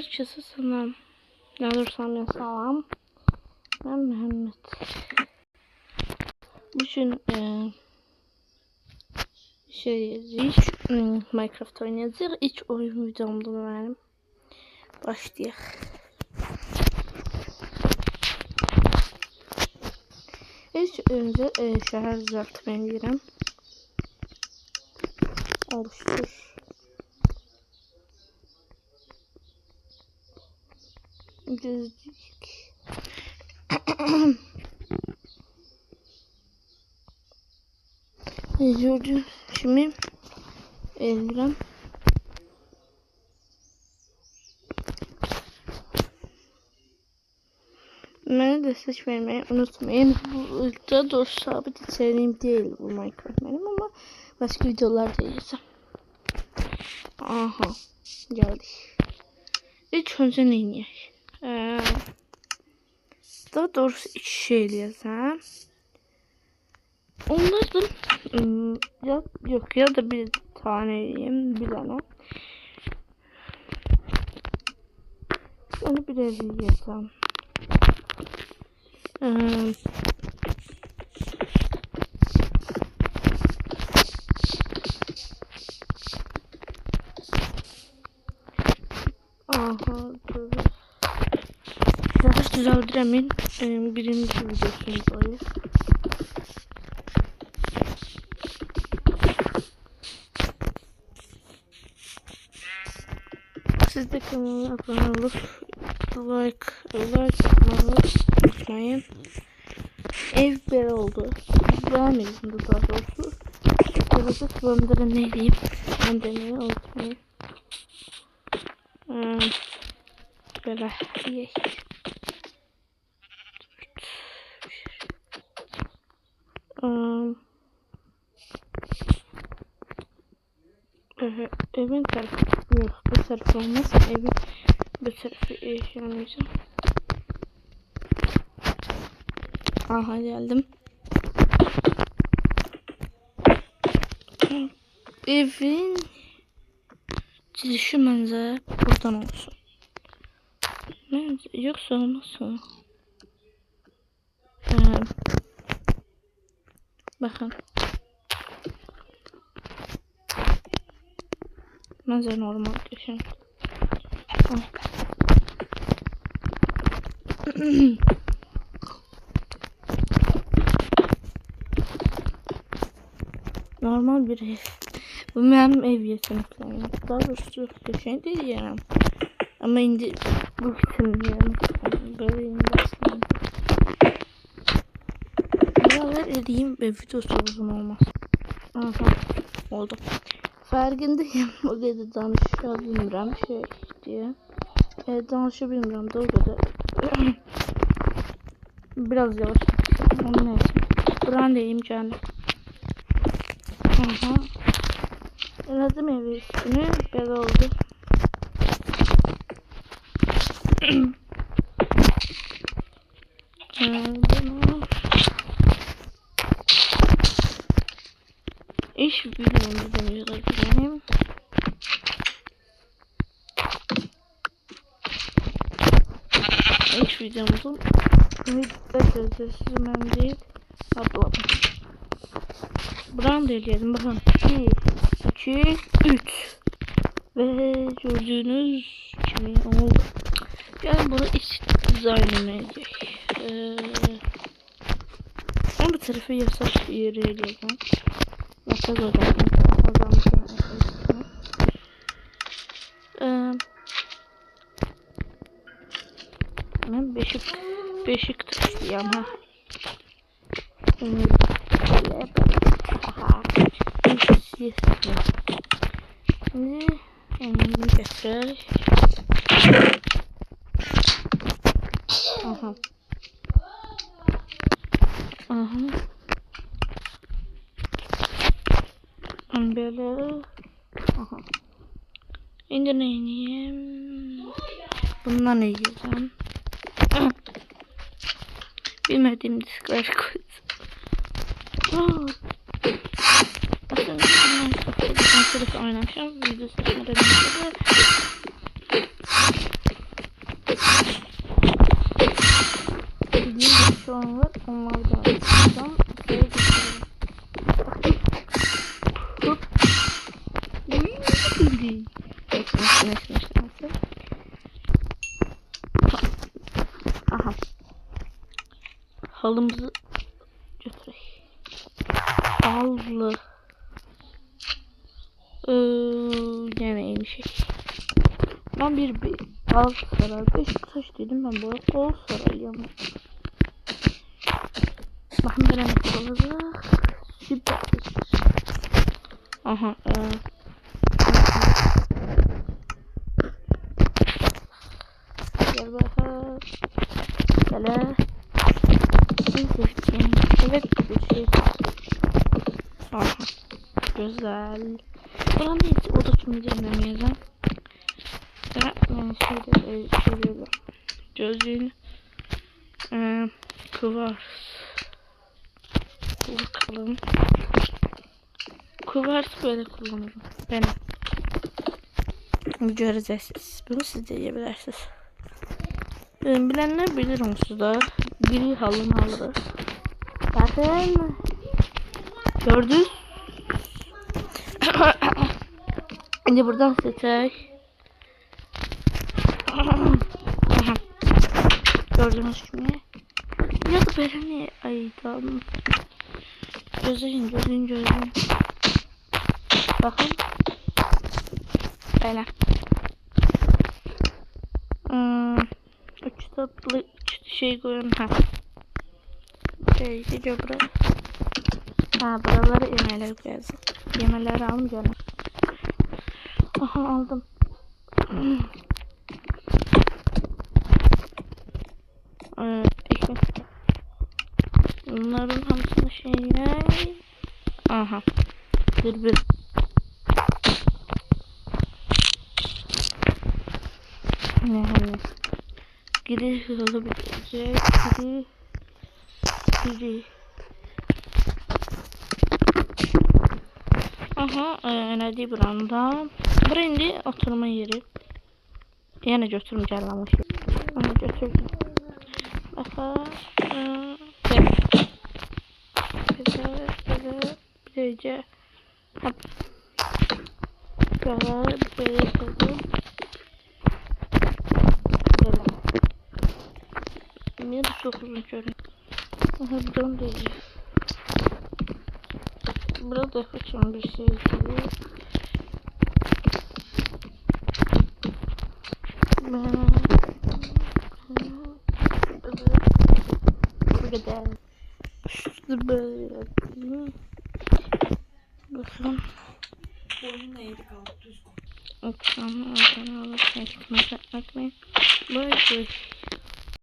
Herkese selam. Ne olursam ya salam. Ben Mehmet. Bugün Minecraft oynayacağız. İlk oyun videomda benim. Başlayalım. İlk önce şehir düzeltmeye gireyim. Oluştur. Düzlük. Gördüm. Şimdi eldirim. Bana destek vermeyi unutmayın. Burada doğrusu sabit içeriğim değil bu Minecraft benim ama başka videolar da yiyeceğim. Aha. Geldik. İlk önce ne yiyeyim? Daha doğrusu iki şey yiyeceğim. Onlardan yok ya da bir tane yiyeyim, bir tane. Onu biraz yiyeceğim. Aha dur. Biraz düzeltiremeyin. Birinci videosundayız. Siz de kanala abone olup like atmayı unutmayın. Ev böyle oldu. Beğenmedim de daha doğrusu. Burada sıvandırı ne diyeyim? Ben demeyi unutmayın. Böyle iyi. Evin tarafı yok. Bu tarafı olmaz. Evin bu tarafı yaşamayacağım. Aha geldim. Evin çizişi bence buradan olsun. Ne? Yoksa olmazsa. Bakın. Bence normal düşün. Normal bir ev. Bu benim ev yeteneklerim. Daha doğrusu düşün değil yani. Ama indi bu bütün yani. Böyle indi aslında. Beraber edeyim ve videosu uzun olmaz. Aha oldu. Farkındayım. O kadar danışabilmirəm şey diye. Danışabilmirəm de o kadar. Biraz yavaş. Onun neyse. Buranın deyim canım. Aha. Elədim evi üstünü. Belə oldu. İş videomu deniyorlar benim. İş videomuzun ben değil ablam. Buranı da eleyelim bakın. 1, 2, 3 ve gördüğünüz gibi oldu. Yani bunu iç dizaynını edecek. Ben bu tarafı yasak yeri eleyeceğim. Yasak olacak. Ben beşik taşıyacağım ha. Şimdi göster. Aha. Böyle. Aha. Şimdi ne yiyeyim? Bundan ne yiyeceğim? Bilmediğim diskler koydum. Aslında bundan kafayı sırf oynamışım. Video seçmeden önce Neyse. Aha. Halımızı götürelim. Halı. Gene şey. Ben bir Galatasaray Beşiktaş dedim ben bu Galatasaray ama. Bakın böyle ne olacak. Süper. Aha. Gel bakalım. Gel. Evet bir şey. Aha. Güzel. Buranın hiç odaklanmayacağım ben yazan. Şöyle gözlüğün kuvars. Bakalım. Kuvars böyle kullanırım. Benim. Göreceksiniz. Bunu siz de yiyebilirsiniz. Bilenler bilir onsuzda. Biri halını alır. Bakın. Gördünüz. Şimdi buradan seçek. Gördünüz mü? Ya da böyle ne? Ay tamam. Gözün. Bakın. Böyle. Üç tatlı şey koyun. Ha. Gidiyor buraya. Ha buraları yemeleri koyacağız. Yemeleri alın canım. Aha aldım. Ekmek. Bunların hamsını şeyine. Aha. Bir. Ne. Giri hızlı bitecek. Giri. Aha. Nerede buranda? Buraya indi oturma yeri. Yine götürmeyeceğim ama şey. Onu götürdüm. Bakalım. Böylece hop. Böyle yapalım. Niye de çok uzun görünüyor? Aha buradan değil. Burada kaçan bir şey gibi. Burada şurada böyle bakın. Boyun neydi kaldı düz koy. Okşama oradan alıp ekmek atmayın. Böyle